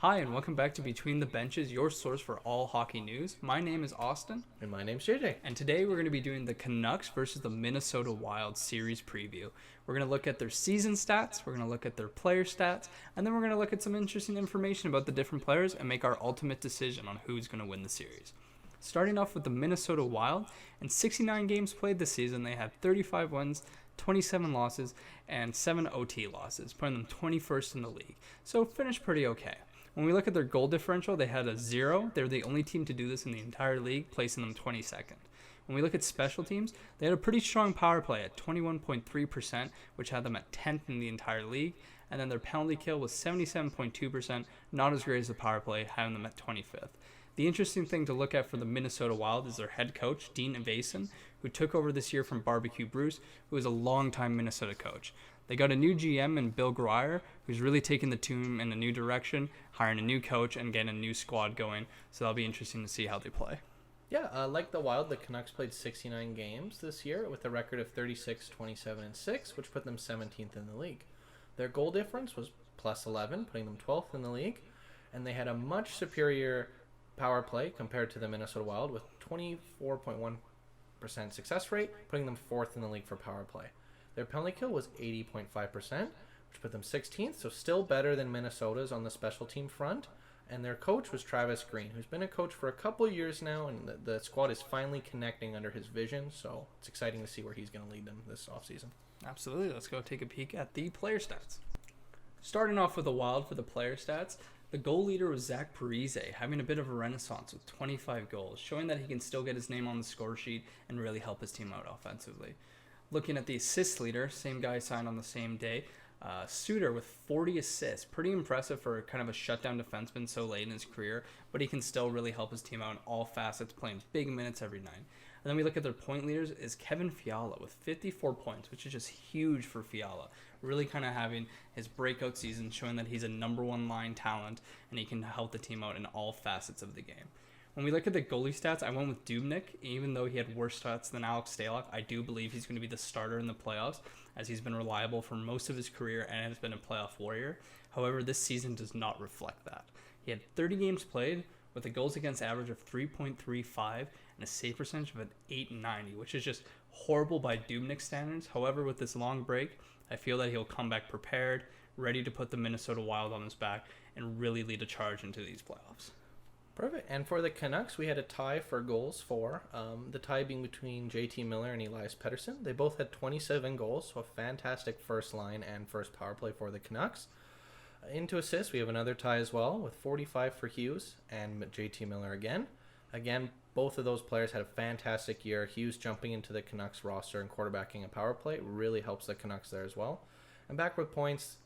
Hi, and welcome back to Between the Benches, your source for all hockey news. My name is Austin, And my name's JJ. and today we're going to be doing the Canucks versus the Minnesota Wild series preview. We're going to look at their season stats, we're going to look at their player stats, and then we're going to look at some interesting information about the different players and make our ultimate decision on who's going to win the series. Starting off with the Minnesota Wild, in 69 games played this season, they had 35 wins, 27 losses, and 7 OT losses, putting them 21st in the league. So finished pretty okay. When we look at their goal differential, they had a 0. They're the only team to do this in the entire league, placing them 22nd. When we look at special teams, they had a pretty strong power play at 21.3%, which had them at 10th in the entire league. And then their penalty kill was 77.2%, not as great as the power play, having them at 25th. The interesting thing to look at for the Minnesota Wild is their head coach, Dean Evason, who took over this year from Barbecue Bruce, who is a longtime Minnesota coach. They got a new GM in Bill Guerrier, who's really taking the team in a new direction, hiring a new coach, and getting a new squad going. So that'll be interesting to see how they play. Yeah, like the Wild, the Canucks played 69 games this year with a record of 36, 27, and 6, which put them 17th in the league. Their goal difference was plus 11, putting them 12th in the league, and they had a much superior power play compared to the Minnesota Wild with 24.1% success rate, putting them 4th in the league for power play. Their penalty kill was 80.5%, which put them 16th, so still better than Minnesota's on the special team front. And their coach was Travis Green, who's been a coach for a couple years now, and the squad is finally connecting under his vision, so it's exciting to see where he's going to lead them this offseason. Absolutely. Let's go take a peek at the player stats. Starting off with the Wild for the player stats, the goal leader was Zach Parise, having a bit of a renaissance with 25 goals, showing that he can still get his name on the score sheet and really help his team out offensively. Looking at the assist leader, same guy signed on the same day, Suter with 40 assists. Pretty impressive for kind of a shutdown defenseman so late in his career, but he can still really help his team out in all facets, playing big minutes every night. And then we look at their point leaders is Kevin Fiala with 54 points, which is just huge for Fiala. Really kind of having his breakout season, showing that he's a number one line talent and he can help the team out in all facets of the game. When we look at the goalie stats, I went with Dubnyk. Even though he had worse stats than Alex Stalock, I do believe he's going to be the starter in the playoffs, as he's been reliable for most of his career and has been a playoff warrior. However, this season does not reflect that. He had 30 games played with a goals against average of 3.35 and a save percentage of an 890, which is just horrible by Dubnyk standards. However, with this long break, I feel that he'll come back prepared, ready to put the Minnesota Wild on his back and really lead a charge into these playoffs. Perfect. And for the Canucks, we had a tie for goals for, the tie being between JT Miller and Elias Pettersson. They both had 27 goals, so a fantastic first line and first power play for the Canucks. Into assists, we have another tie as well with 45 for Hughes and JT Miller again. Again, both of those players had a fantastic year. Hughes jumping into the Canucks roster and quarterbacking a power play really helps the Canucks there as well. And back with points,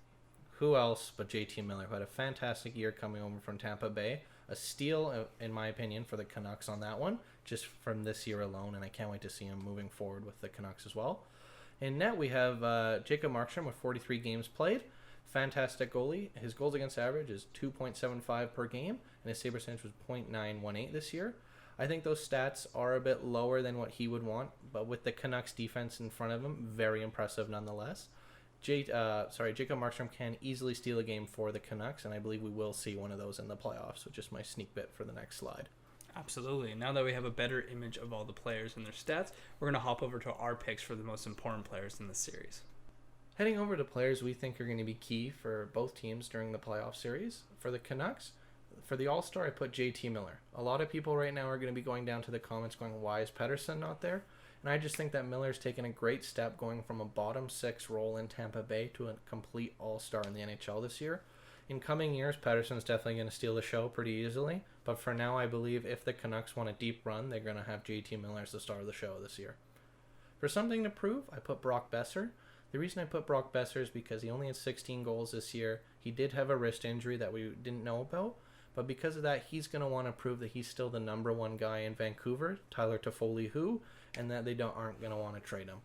who else but JT Miller, who had a fantastic year coming over from Tampa Bay. A steal, in my opinion, for the Canucks on that one, just from this year alone, and I can't wait to see him moving forward with the Canucks as well. In net, we have Jacob Markstrom with 43 games played. Fantastic goalie. His goals against average is 2.75 per game, and his save percentage was .918 this year. I think those stats are a bit lower than what he would want, but with the Canucks defense in front of him, very impressive nonetheless. Jacob Markstrom can easily steal a game for the Canucks, and I believe we will see one of those in the playoffs, which is my sneak bit for the next slide. Absolutely. Now that we have a better image of all the players and their stats, we're going to hop over to our picks for the most important players in this series. Heading over to players we think are going to be key for both teams during the playoff series. For the Canucks, for the All-Star, I put JT Miller. A lot of people right now are going to be going down to the comments going, why is Pettersson not there? And I just think that Miller's taken a great step going from a bottom six role in Tampa Bay to a complete all-star in the NHL this year. In coming years, Pettersson's definitely going to steal the show pretty easily. But for now, I believe if the Canucks want a deep run, they're going to have JT Miller as the star of the show this year. For something to prove, I put Brock Besser. The reason I put Brock Besser is because he only had 16 goals this year. He did have a wrist injury that we didn't know about. But because of that, he's going to want to prove that he's still the number one guy in Vancouver, Tyler Toffoli who, and that they aren't going to want to trade him.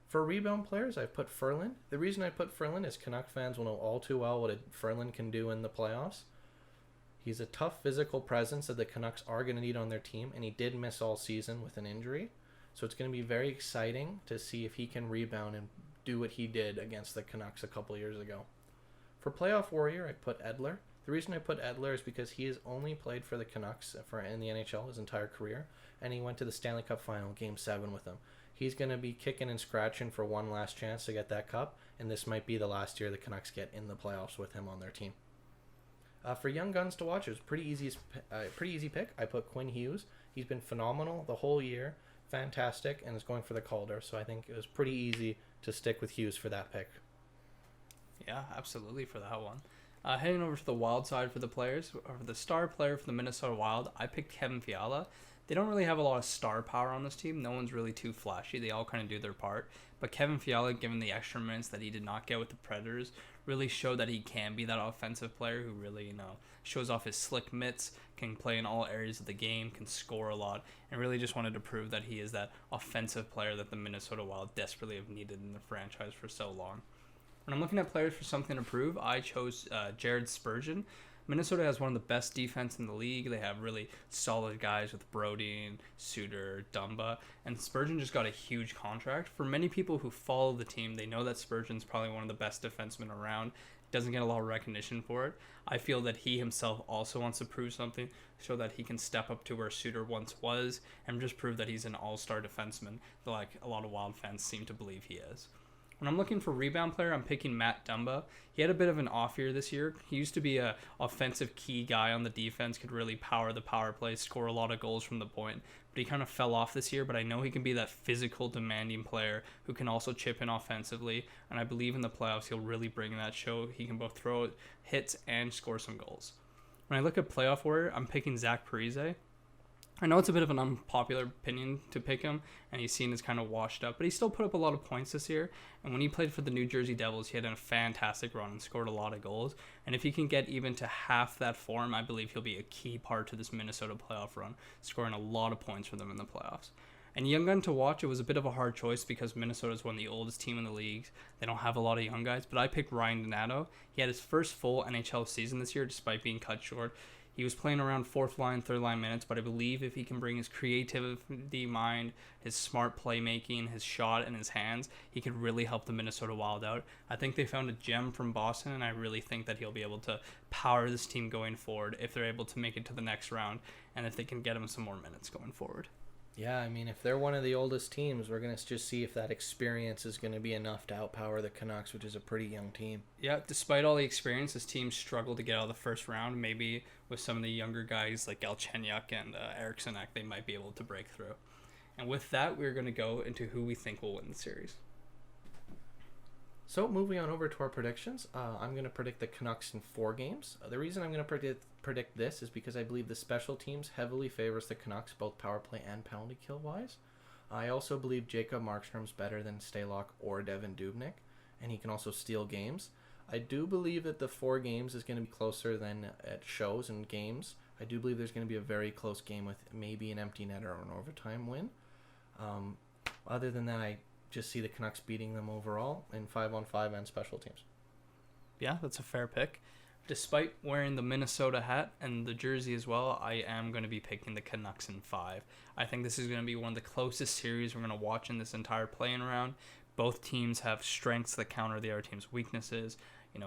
For rebound players, I've put Ferland. The reason I put Ferland is Canuck fans will know all too well what Ferland can do in the playoffs. He's a tough physical presence that the Canucks are going to need on their team, and he did miss all season with an injury. So it's going to be very exciting to see if he can rebound and do what he did against the Canucks a couple years ago. For playoff warrior, I put Edler. The reason I put Edler is because he has only played for the Canucks in the NHL his entire career, and he went to the Stanley Cup Final, Game 7 with them. He's going to be kicking and scratching for one last chance to get that cup, and this might be the last year the Canucks get in the playoffs with him on their team. For young guns to watch, it was pretty easy pick. I put Quinn Hughes. He's been phenomenal the whole year, fantastic, and is going for the Calder, so I think it was pretty easy to stick with Hughes for that pick. Yeah, absolutely for that one. Heading over to the Wild side for the players, or the star player for the Minnesota Wild, I picked Kevin Fiala. They don't really have a lot of star power on this team. No one's really too flashy. They all kind of do their part. But Kevin Fiala, given the extra minutes that he did not get with the Predators, really showed that he can be that offensive player who really, shows off his slick mitts, can play in all areas of the game, can score a lot, and really just wanted to prove that he is that offensive player that the Minnesota Wild desperately have needed in the franchise for so long. When I'm looking at players for something to prove, I chose Jared Spurgeon. Minnesota has one of the best defense in the league. They have really solid guys with Brody, Suter, Dumba, and Spurgeon just got a huge contract. For many people who follow the team, they know that Spurgeon's probably one of the best defensemen around. Doesn't get a lot of recognition for it. I feel that he himself also wants to prove something, so that he can step up to where Suter once was, and just prove that he's an all-star defenseman, like a lot of Wild fans seem to believe he is. When I'm looking for rebound player, I'm picking Matt Dumba. He had a bit of an off year this year. He used to be a offensive key guy on the defense, could really power the power play, score a lot of goals from the point. But he kind of fell off this year, but I know he can be that physical, demanding player who can also chip in offensively. And I believe in the playoffs, he'll really bring that show. He can both throw hits and score some goals. When I look at playoff warrior, I'm picking Zach Parise. I know it's a bit of an unpopular opinion to pick him, and he's seen as kind of washed up, but he still put up a lot of points this year. And when he played for the New Jersey Devils, he had a fantastic run and scored a lot of goals. And if he can get even to half that form, I believe he'll be a key part to this Minnesota playoff run, scoring a lot of points for them in the playoffs. And young gun to watch, it was a bit of a hard choice because Minnesota's one of the oldest team in the league. They don't have a lot of young guys, but I picked Ryan Donato. He had his first full NHL season this year, despite being cut short. He was playing around fourth line, third line minutes, but I believe if he can bring his creativity mind, his smart playmaking, his shot, and his hands, he could really help the Minnesota Wild out. I think they found a gem from Boston, and I really think that he'll be able to power this team going forward if they're able to make it to the next round, and if they can get him some more minutes going forward. Yeah, I mean, if they're one of the oldest teams, we're going to just see if that experience is going to be enough to outpower the Canucks, which is a pretty young team. Yeah, despite all the experience, this team struggled to get out of the first round. Maybe with some of the younger guys like Galchenyuk and Eriksson, they might be able to break through. And with that, we're going to go into who we think will win the series. So moving on over to our predictions, I'm going to predict the Canucks in 4 games. The reason I'm going to predict this is because I believe the special teams heavily favors the Canucks, both power play and penalty kill wise. I also believe Jacob Markstrom's better than Stalock or Devin Dubnyk, and he can also steal games. I do believe that the 4 games is going to be closer than it shows in games. I do believe there's going to be a very close game with maybe an empty net or an overtime win. Other than that, I just see the Canucks beating them overall in 5-on-5 and special teams. Yeah, that's a fair pick. Despite wearing the Minnesota hat and the jersey as well, I am going to be picking the Canucks in 5. I think this is going to be one of the closest series we're going to watch in this entire playing round. Both teams have strengths that counter the other team's weaknesses.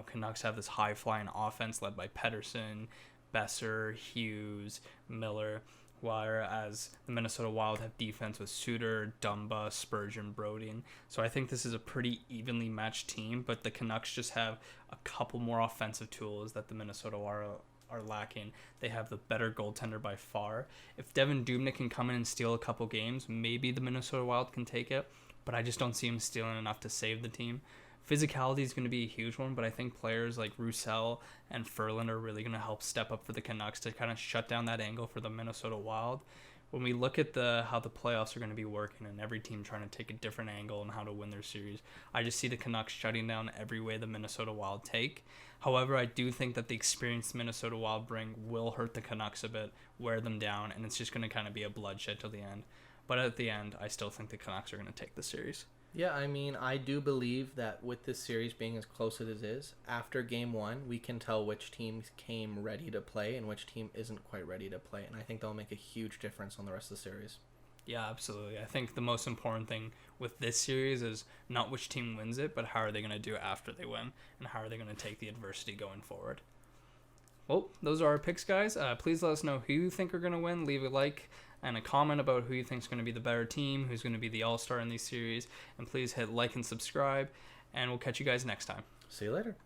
Canucks have this high-flying offense led by Pettersson, Besser, Hughes, Miller, whereas the Minnesota Wild have defense with Suter, Dumba, Spurgeon, Brody. So I think this is a pretty evenly matched team, but the Canucks just have a couple more offensive tools that the Minnesota Wild are lacking. They have the better goaltender by far. If Devin Dubnyk can come in and steal a couple games, maybe the Minnesota Wild can take it, but I just don't see him stealing enough to save the team. Physicality is going to be a huge one, but I think players like Roussel and Ferland are really going to help step up for the Canucks to kind of shut down that angle for the Minnesota Wild. When we look at how the playoffs are going to be working and every team trying to take a different angle on how to win their series, I just see the Canucks shutting down every way the Minnesota Wild take. However, I do think that the experience the Minnesota Wild bring will hurt the Canucks a bit, wear them down, and it's just going to kind of be a bloodshed till the end. But at the end, I still think the Canucks are going to take the series. Yeah, I mean, I do believe that with this series being as close as it is, after game 1, we can tell which teams came ready to play and which team isn't quite ready to play. And I think that'll make a huge difference on the rest of the series. Yeah, absolutely. I think the most important thing with this series is not which team wins it, but how are they going to do after they win, and how are they going to take the adversity going forward. Well, those are our picks, guys. Please let us know who you think are going to win. Leave a like and a comment about who you think is going to be the better team, who's going to be the all-star in these series. And please hit like and subscribe. And we'll catch you guys next time. See you later.